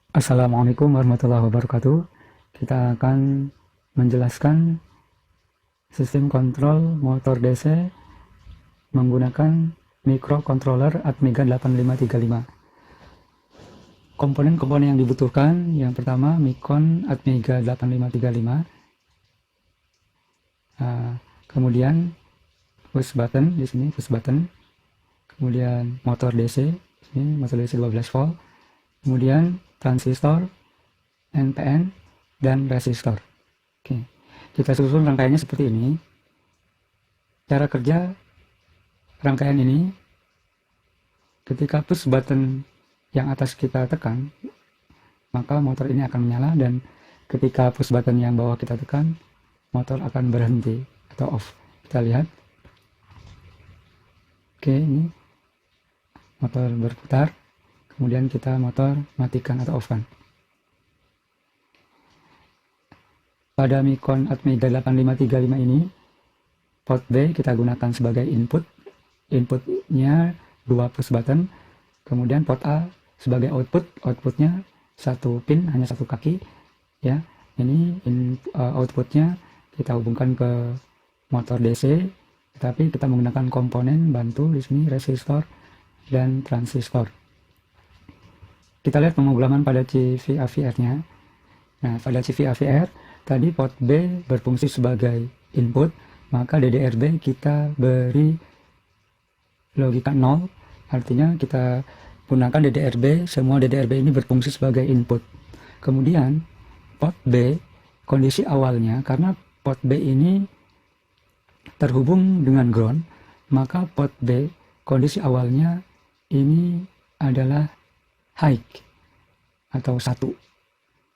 Assalamualaikum warahmatullahi wabarakatuh. Kita akan menjelaskan sistem kontrol motor DC menggunakan microcontroller Atmega 8535. Komponen-komponen yang dibutuhkan, yang pertama Micron Atmega 8535. Kemudian push button di sini, push button. Kemudian motor DC, ini motor DC 12 volt. Kemudian transistor, NPN, dan resistor. Oke, kita susun rangkaiannya seperti ini. Cara kerja rangkaian ini, ketika push button yang atas kita tekan, maka motor ini akan menyala, dan ketika push button yang bawah kita tekan, motor akan berhenti atau off. Kita lihat. Oke, ini motor berputar, kemudian kita motor matikan atau off kan. Pada Micron Atmega 8535 ini, port B kita gunakan sebagai input. Inputnya 2 push button. Kemudian port A sebagai output. Outputnya 1 pin, hanya 1 kaki. Ya, ini outputnya kita hubungkan ke motor DC. Tetapi kita menggunakan komponen bantu di sini, resistor dan transistor. Kita lihat pemrograman pada CVAVR-nya. Nah, pada CVAVR tadi port B berfungsi sebagai input, maka DDR-B kita beri logika 0, artinya kita gunakan DDR-B, semua DDR-B ini berfungsi sebagai input. Kemudian port B, kondisi awalnya, karena port B ini terhubung dengan ground, maka port B, kondisi awalnya ini adalah high atau 1.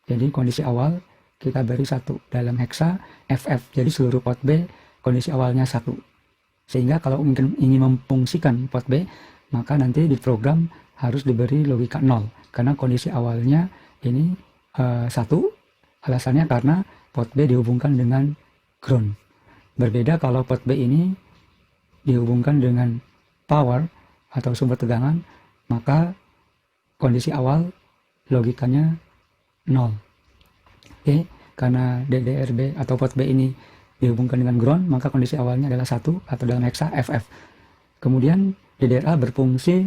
Jadi kondisi awal kita beri 1 dalam heksa FF. Jadi seluruh port B kondisi awalnya 1. Sehingga kalau ingin memfungsikan port B, maka nanti di program harus diberi logika 0. Karena kondisi awalnya ini 1. Alasannya karena port B dihubungkan dengan ground. Berbeda kalau port B ini dihubungkan dengan power atau sumber tegangan, maka kondisi awal logikanya 0. Oke, karena DDR-B atau port B ini dihubungkan dengan ground, maka kondisi awalnya adalah 1 atau dalam heksa FF. Kemudian DDR-A berfungsi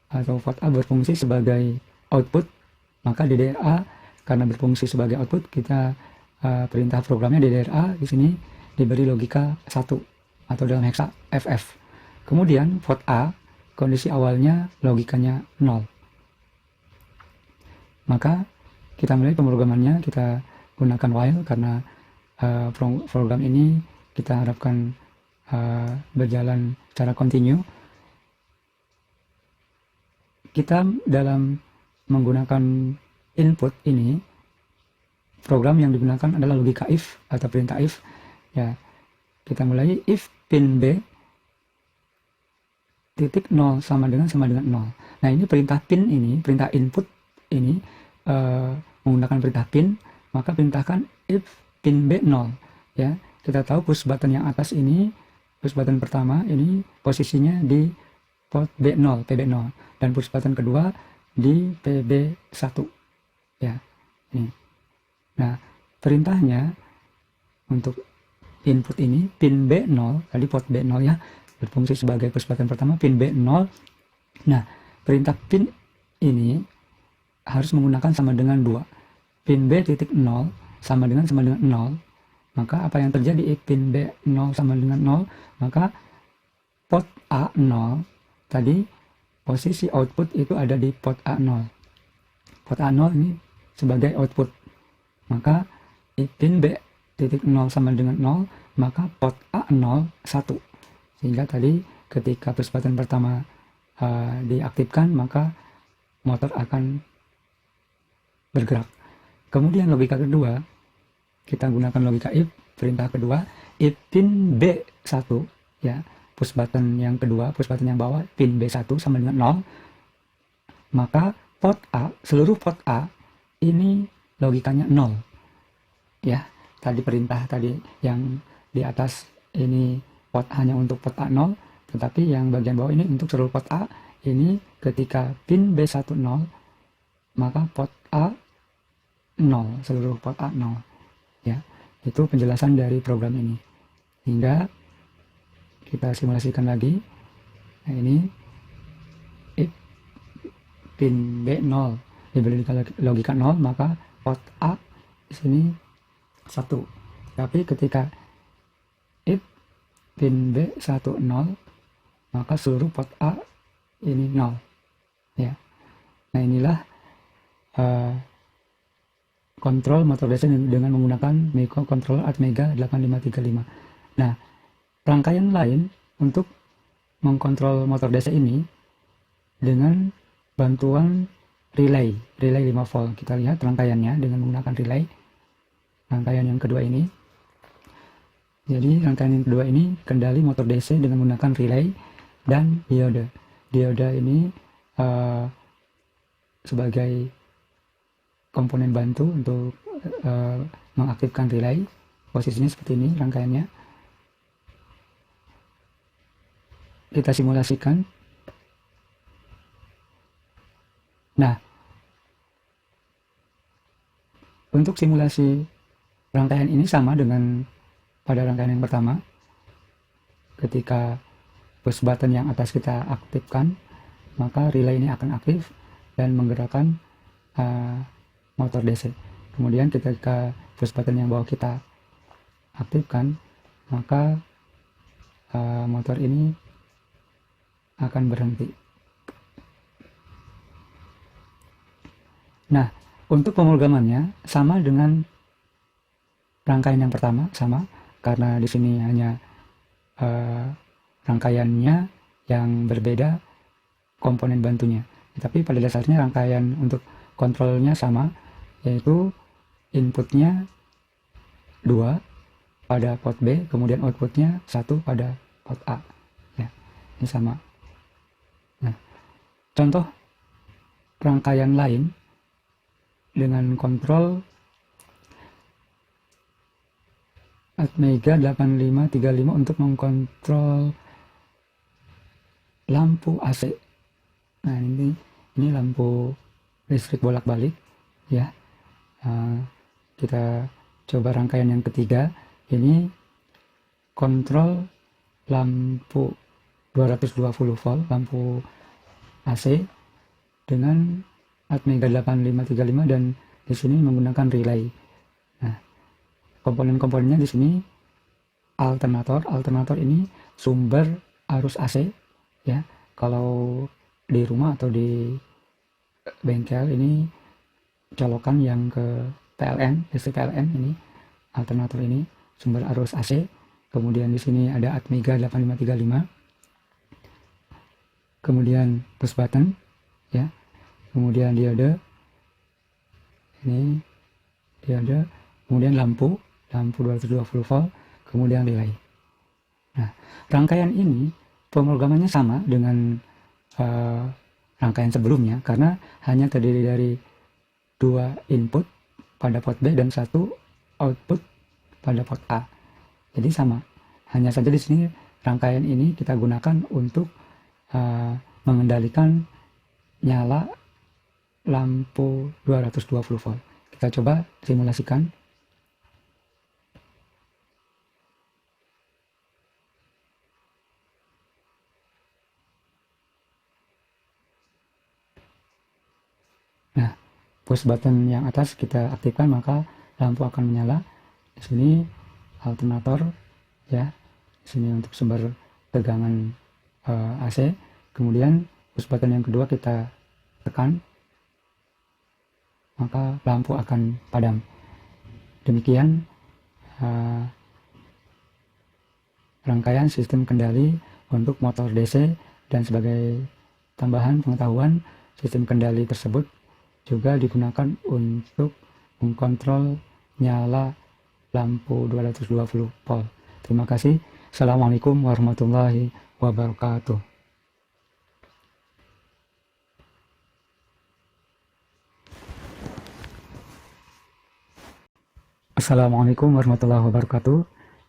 atau port A berfungsi sebagai output, maka DDR-A karena berfungsi sebagai output, kita perintah programnya DDR-A di sini diberi logika 1 atau dalam heksa FF. Kemudian port A kondisi awalnya logikanya 0. Maka kita mulai pemrogramannya, kita gunakan while karena program ini kita harapkan berjalan secara kontinu. Kita dalam menggunakan input ini, program yang digunakan adalah logika if atau perintah if. Ya, kita mulai if pin B titik 0 sama dengan 0. Nah, ini perintah pin ini, perintah input ini menggunakan perintah pin, maka perintahkan if pin B 0. Ya, kita tahu push button yang atas ini, push button pertama ini posisinya di port B0, PB0, dan push button kedua di PB1. Ya, ini. Nah, perintahnya untuk input ini pin B0, tadi port B0 ya, berfungsi sebagai push button pertama, pin B0. Nah, perintah pin ini harus menggunakan sama dengan 2. Pin B titik 0 sama dengan 0. Maka apa yang terjadi? Pin B0 sama dengan 0, maka port A0 tadi posisi output itu ada di port A0. Port A0 ini sebagai output. Maka pin B titik 0 sama dengan 0, maka port A0 1. Sehingga tadi ketika push button pertama diaktifkan, maka motor akan bergerak. Kemudian logika kedua, kita gunakan logika if, perintah kedua, if pin B1, ya, push button yang kedua, push button yang bawah, pin B1 sama dengan 0, maka port A, seluruh port A, ini logikanya 0. Ya, tadi perintah tadi yang di atas ini port hanya untuk port A0, tetapi yang bagian bawah ini untuk seluruh port A, ini ketika pin B10 maka port A 0, seluruh port A 0. Ya, itu penjelasan dari program ini. Hingga kita simulasikan lagi. Nah, ini if pin B 0 diberi logika 0, maka port A di sini 1. Tapi ketika if pin B 1 0, maka seluruh port A ini 0. Ya. Nah, inilah kontrol motor DC dengan menggunakan microcontroller Atmega 8535. Nah, rangkaian lain untuk mengkontrol motor DC ini dengan bantuan relay 5 volt. Kita lihat rangkaiannya dengan menggunakan relay. Rangkaian yang kedua ini. Jadi rangkaian yang kedua ini kendali motor DC dengan menggunakan relay dan diode. Diode ini sebagai komponen bantu untuk mengaktifkan relay. Posisinya seperti ini rangkaiannya. Kita simulasikan. Nah, untuk simulasi rangkaian ini sama dengan pada rangkaian yang pertama. Ketika push button yang atas kita aktifkan, maka relay ini akan aktif dan menggerakkan motor DC. Kemudian ketika push button yang bawah kita aktifkan, maka motor ini akan berhenti. Nah, untuk pemrogramannya sama dengan rangkaian yang pertama, sama karena di sini hanya rangkaiannya yang berbeda komponen bantunya. Tapi pada dasarnya rangkaian untuk kontrolnya sama, yaitu inputnya 2 pada port B, kemudian outputnya 1 pada port A. Ya, ini sama. Nah, contoh rangkaian lain dengan kontrol Atmega 8535 untuk mengkontrol lampu AC. Nah, ini lampu listrik bolak-balik ya. Kita coba rangkaian yang ketiga. Ini kontrol lampu 220 volt, lampu AC dengan Atmega 8535 dan di sini menggunakan relay. Nah, komponen-komponennya di sini alternator. Alternator ini sumber arus AC ya. Kalau di rumah atau di bengkel ini colokan yang ke PLN, listrik PLN ini alternator ini sumber arus AC. Kemudian di sini ada Atmega 8535. Kemudian push button ya. Kemudian diode. Ini diode. Kemudian lampu 220 volt, kemudian relay. Nah, rangkaian ini pemrogramannya sama dengan rangkaian sebelumnya karena hanya terdiri dari 2 input pada port B dan 1 output pada port A. Jadi sama. Hanya saja di sini rangkaian ini kita gunakan untuk mengendalikan nyala lampu 220 volt. Kita coba simulasikan. Nah, push button yang atas kita aktifkan maka lampu akan menyala. Di sini alternator ya. Di sini untuk sumber tegangan AC. Kemudian push button yang kedua kita tekan maka lampu akan padam. Demikian rangkaian sistem kendali untuk motor DC, dan sebagai tambahan pengetahuan, sistem kendali tersebut juga digunakan untuk mengkontrol nyala lampu 220 volt. Terima kasih. Assalamualaikum warahmatullahi wabarakatuh. Assalamualaikum warahmatullahi wabarakatuh.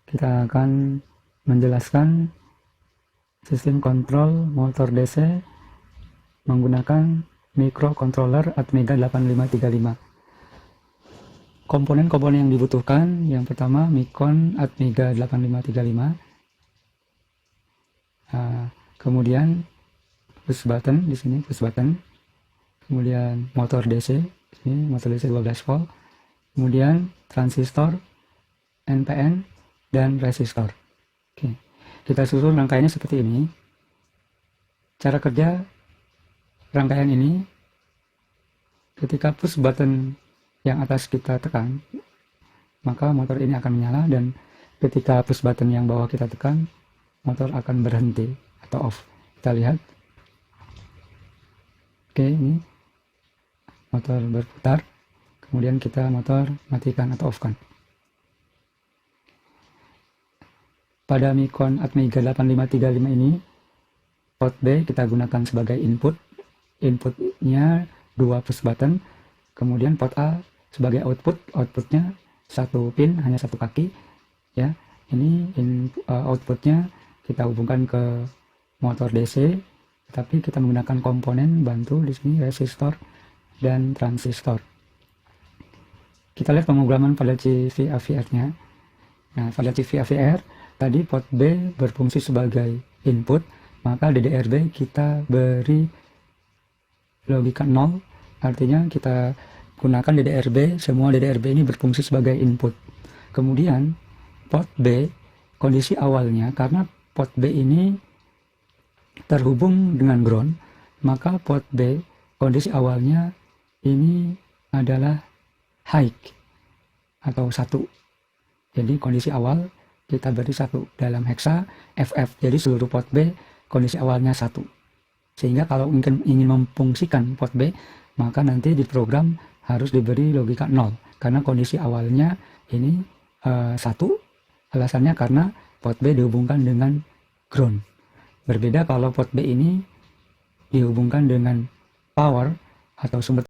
Kita akan menjelaskan sistem kontrol motor DC menggunakan microcontroller Atmega 8535. Komponen-komponen yang dibutuhkan, yang pertama Micron Atmega 8535, kemudian push button, di sini push button, kemudian motor DC, ini motor DC 12 volt, kemudian transistor, NPN, dan resistor. Oke, kita susun rangkaiannya seperti ini. Cara kerja rangkaian ini, ketika push button yang atas kita tekan, maka motor ini akan menyala, dan ketika push button yang bawah kita tekan, motor akan berhenti atau off. Kita lihat. Oke, ini motor berputar, kemudian kita motor matikan atau off kan. Pada Micron Atmega 8535 ini, port B kita gunakan sebagai input. Inputnya 2 push button, kemudian port A sebagai output. Outputnya 1 pin, hanya 1 kaki ya. Ini outputnya kita hubungkan ke motor DC, tapi kita menggunakan komponen bantu di sini, resistor dan transistor. Kita lihat pemrograman pada CVAVR-nya. Nah, pada CVAVR tadi port B berfungsi sebagai input, maka DDR-B kita beri logika 0, artinya kita gunakan DDR-B, semua DDR-B ini berfungsi sebagai input. Kemudian port B, kondisi awalnya, karena port B ini terhubung dengan ground, maka port B kondisi awalnya ini adalah high atau 1. Jadi kondisi awal kita beri 1 dalam heksa FF. Jadi seluruh port B kondisi awalnya 1. Sehingga kalau ingin memfungsikan port B, maka nanti di program harus diberi logika 0. Karena kondisi awalnya ini 1. Alasannya karena port B dihubungkan dengan ground. Berbeda kalau port B ini dihubungkan dengan power atau sumber